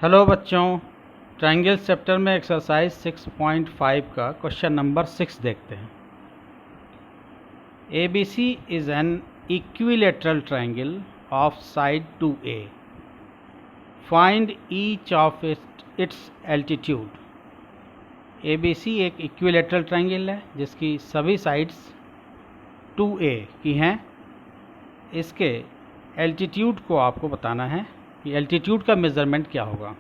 Hello बच्चों, triangle chapter में exercise 6.5 का क्वेश्चन नंबर 6 देखते हैं। ABC is an equilateral triangle of side 2A। Find each of its altitude. ABC एक equilateral triangle है जिसकी सभी साइड्स 2A की हैं। इसके एल्टीट्यूड को आपको बताना है कि एल्टीट्यूड का मेज़रमेंट क्या होगा।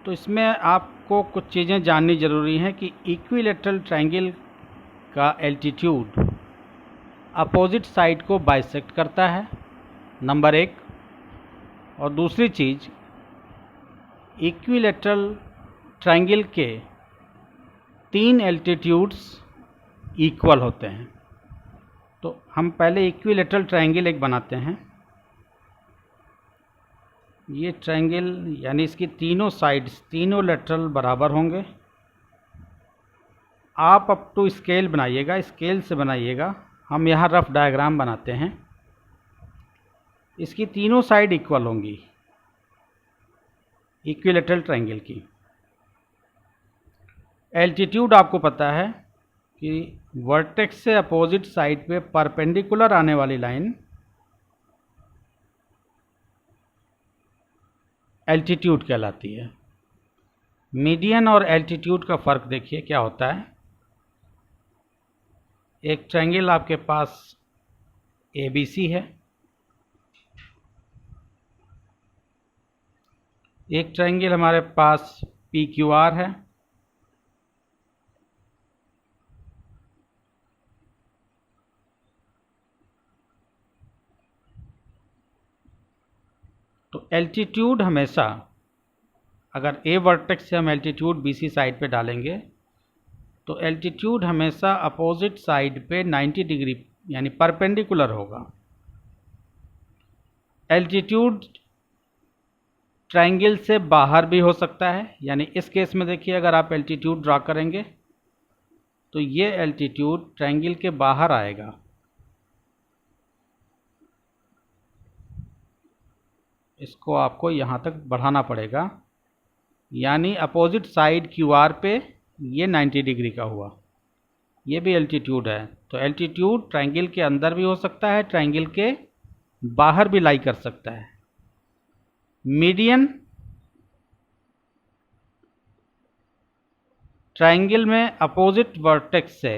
तो इसमें आपको कुछ चीज़ें जाननी ज़रूरी हैं कि इक्विलेटरल ट्रायंगल का एल्टीट्यूड अपोजिट साइड को बाइसेक्ट करता है, नंबर एक। और दूसरी चीज़, इक्विलेटरल ट्रायंगल के 3 एल्टीट्यूड्स इक्वल होते हैं। तो हम पहले इक्विलेटरल ट्रायंगल एक बनाते हैं। ये ट्रायंगल यानी इसकी तीनों साइड्स, तीनों लेटरल बराबर होंगे। आप अप टू स्केल बनाइएगा, स्केल से बनाइएगा। हम यहाँ रफ डायग्राम बनाते हैं। इसकी तीनों साइड इक्वल होंगी इक्विलेटरल ट्रायंगल की। एल्टीट्यूड आपको पता है कि वर्टेक्स से अपोजिट साइड पे परपेंडिकुलर आने वाली लाइन एल्टीट्यूड कहलाती है। मीडियन और एल्टीट्यूड का फ़र्क देखिए क्या होता है। एक ट्रायंगल आपके पास ABC है, एक ट्रायंगल हमारे पास PQR है, तो एल्टीट्यूड हमेशा, अगर A वर्टेक्स से हम एल्टीट्यूड BC साइड पे डालेंगे तो एल्टीट्यूड हमेशा अपोजिट साइड पे 90 डिग्री यानी परपेंडिकुलर होगा। एल्टीट्यूड ट्रायंगल से बाहर भी हो सकता है, यानी इस केस में देखिए अगर आप एल्टीट्यूड ड्रा करेंगे तो ये एल्टीट्यूड ट्रायंगल के बाहर आएगा। इसको आपको यहाँ तक बढ़ाना पड़ेगा, यानी अपोजिट साइड QR पे ये 90 डिग्री का हुआ। ये भी एल्टीट्यूड है। तो एल्टीट्यूड ट्रायंगल के अंदर भी हो सकता है, ट्रायंगल के बाहर भी लाई कर सकता है। मीडियन ट्रायंगल में अपोजिट वर्टेक्स से,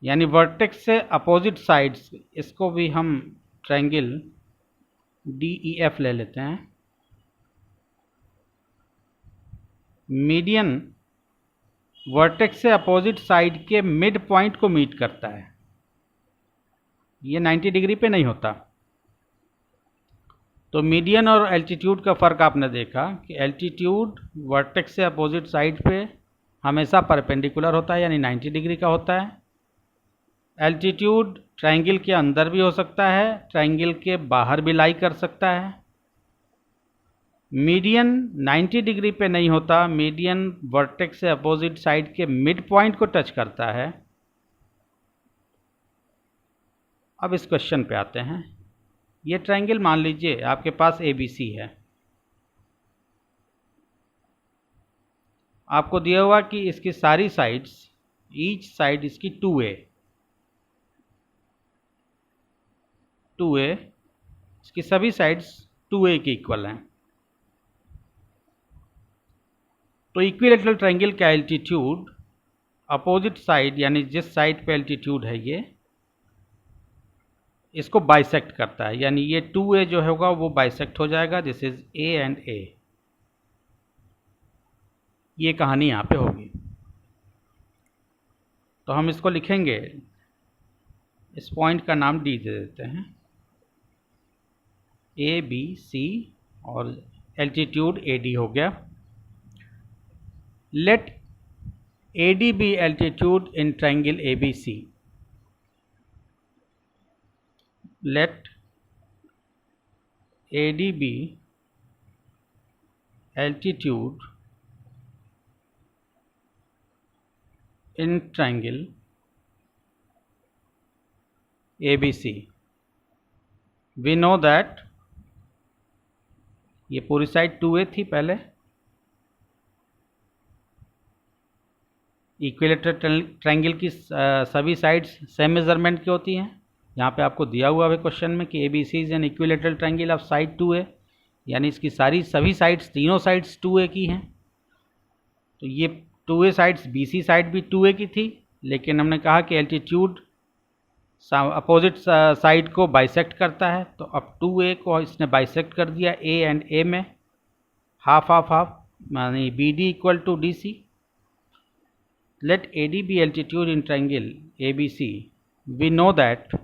यानी वर्टेक्स से अपोजिट साइड्स, इसको भी हम ट्रायंगल DEF ले लेते हैं। मीडियन वर्टेक्स से अपोजिट साइड के मिड पॉइंट को मीट करता है। ये 90 डिग्री पे नहीं होता। तो मीडियन और एल्टीट्यूड का फ़र्क आपने देखा कि एल्टीट्यूड वर्टेक्स से अपोजिट साइड पे हमेशा परपेंडिकुलर होता है, यानी 90 डिग्री का होता है। एल्टीट्यूड ट्रायंगल के अंदर भी हो सकता है, ट्रायंगल के बाहर भी लाई कर सकता है। मीडियन 90 डिग्री पे नहीं होता, मीडियन वर्टेक्स से अपोजिट साइड के मिड पॉइंट को टच करता है। अब इस क्वेश्चन पे आते हैं। ये ट्रायंगल मान लीजिए आपके पास ABC है। आपको दिया हुआ कि इसकी सारी साइड्स, ईच साइड इसकी 2A, इसकी सभी साइड्स 2A की इक्वल हैं। तो इक्विलेटरल ट्रायंगल का एल्टीट्यूड अपोजिट साइड, यानी जिस साइड पे एल्टीट्यूड है ये, इसको बाइसेक्ट करता है, यानी ये 2A जो होगा वो बाइसेक्ट हो जाएगा। This is A and A। ये कहानी यहाँ पे होगी। तो हम इसको लिखेंगे, इस पॉइंट का नाम D दे देते हैं, ABC, और एल्टीट्यूड AD हो गया। Let AD be altitude in triangle ABC. Let AD be altitude in triangle ABC. We know that ये पूरी साइड 2a थी पहले। इक्विलेटरल ट्रायंगल की सभी साइड्स सेम मेजरमेंट की होती हैं। यहाँ पे आपको दिया हुआ है क्वेश्चन में कि ABC is an equilateral triangle of side 2a, यानी इसकी सभी साइड्स, तीनों साइड्स 2a की हैं। तो ये 2a साइड्स, BC साइड भी 2a की थी, लेकिन हमने कहा कि एल्टीट्यूड अपोजिट साइड को बाइसेक्ट करता है, तो अब 2a को इसने बाइसेक्ट कर दिया a एंड a में, हाफ हाफ हाफ, यानी BD equal to DC। Let AD be altitude in triangle ABC. We know that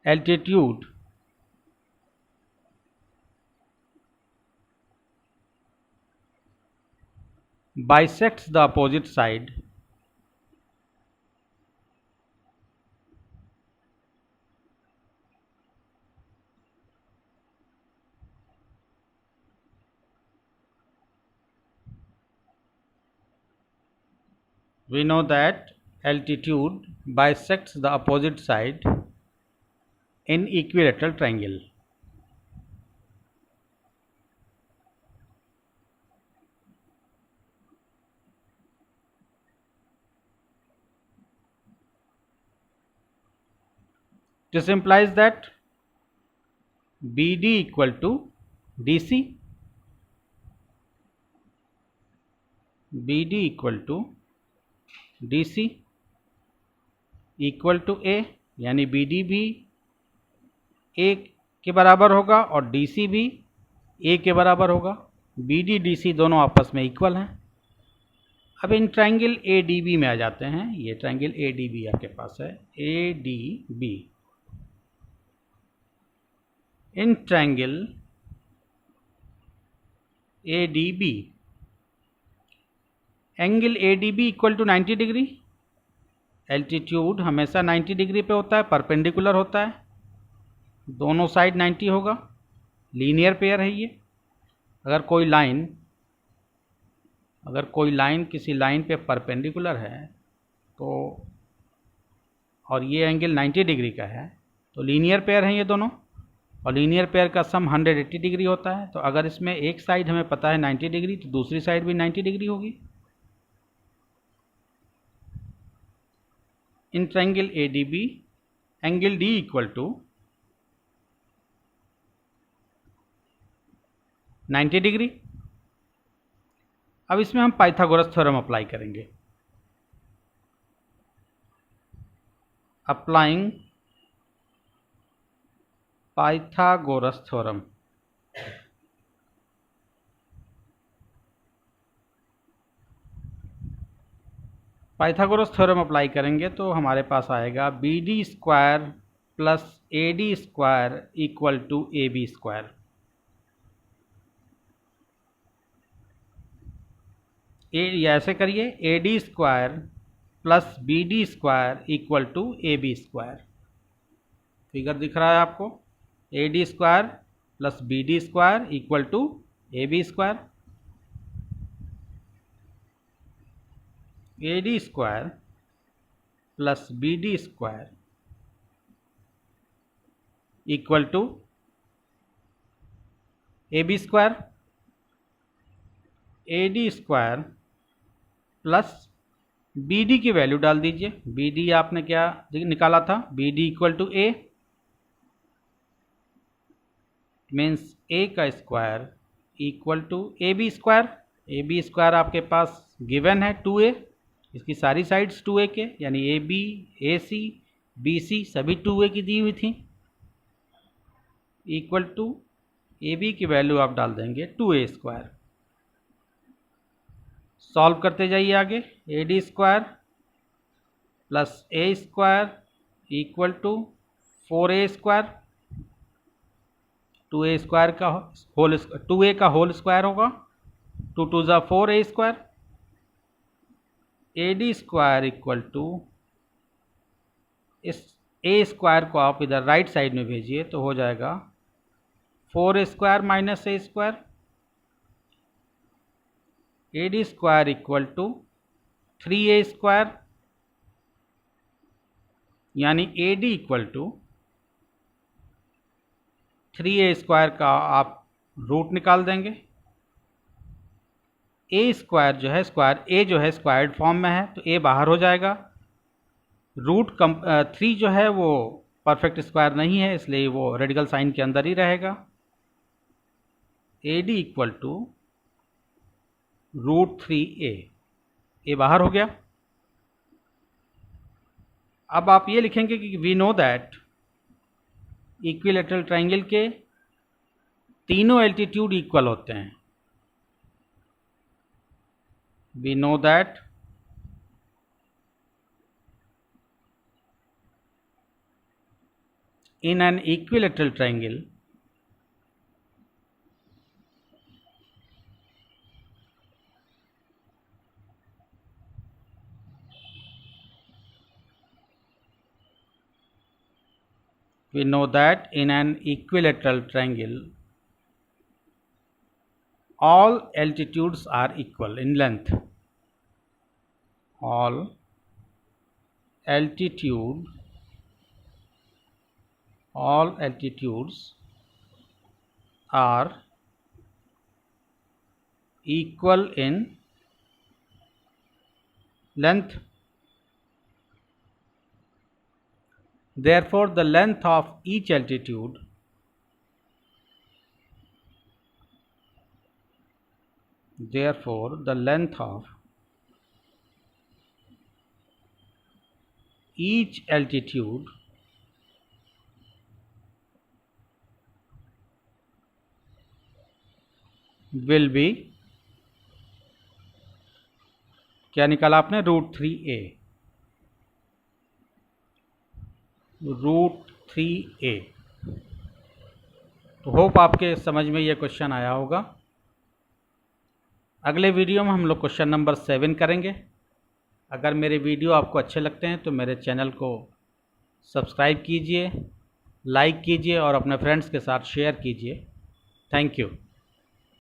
altitude bisects the opposite side we know that altitude bisects the opposite side in equilateral triangle. This implies that BD equal to DC, BD equal to DC equal to A, यानी BD भी A के बराबर होगा और DC भी A के बराबर होगा। BD DC दोनों आपस में इक्वल हैं। अब इन ट्रायंगल ADB में आ जाते हैं। ये ट्रायंगल ADB आपके पास है, ADB। In triangle ADB angle ADB equal to 90 degree. Altitude हमेशा 90 डिग्री पे होता है, परपेंडिकुलर होता है, दोनों साइड 90 होगा, लीनियर पेयर है ये। अगर कोई लाइन किसी लाइन पे परपेंडिकुलर है तो, और ये एंगल 90 डिग्री का है, तो लीनियर पेयर हैं ये दोनों, और लीनियर पेयर का सम 180 डिग्री होता है। तो अगर इसमें एक साइड हमें पता है 90 डिग्री, तो दूसरी साइड भी 90 डिग्री होगी। In triangle ADB angle D equal to 90 degree. अब इसमें हम पाइथागोरस थ्योरम अप्लाई करेंगे। Applying Pythagoras theorem. Pythagoras theorem apply करेंगे तो हमारे पास आएगा BD square plus AD square equal to AB square. ऐसे करिए, AD square plus BD square equal to AB square. Figure दिख रहा है आपको, AD square plus BD square equal to AB square. AD square plus BD square equal to AB square. AD square plus BD की value डाल दीजिए। BD आपने क्या निकाला था, BD equal to A, means A का square equal to AB square. AB square आपके पास गिवन है 2A, इसकी सारी साइड्स 2A के, यानी AB, AC, BC सभी 2A की दी हुई थी, इक्वल टू AB की वैल्यू आप डाल देंगे 2A स्क्वायर। सॉल्व करते जाइए आगे। AD square plus A square equal to 4A square. 2A square का होल 2A का होल स्क्वायर होगा, 2 2 ज़ा 4A square. AD square equal to, इस A स्क्वायर को आप इधर राइट साइड में भेजिए तो हो जाएगा 4A square minus A square. AD square equal to 3A square यानी AD इक्वल टू 3A² का आप रूट निकाल देंगे। A² जो है स्क्वायर, A जो है स्क्वायर्ड फॉर्म में है तो A बाहर हो जाएगा। रूट 3 जो है वो परफेक्ट स्क्वायर नहीं है, इसलिए वो रेडिकल साइन के अंदर ही रहेगा। AD equal to √3A, A बाहर हो गया। अब आप ये लिखेंगे कि we know that equilateral triangle के तीनों एल्टीट्यूड इक्वल होते हैं। We know that in an equilateral triangle we know that in an equilateral triangle all altitudes are equal in length. All altitudes are equal in length. Therefore the length of each altitude will be, क्या निकाला आपने, √3A। तो hope आपके समझ में ये question आया होगा। अगले वीडियो में हम लोग क्वेश्चन नंबर 7 करेंगे। अगर मेरे वीडियो आपको अच्छे लगते हैं तो मेरे चैनल को सब्सक्राइब कीजिए, लाइक कीजिए और अपने फ्रेंड्स के साथ शेयर कीजिए। Thank you.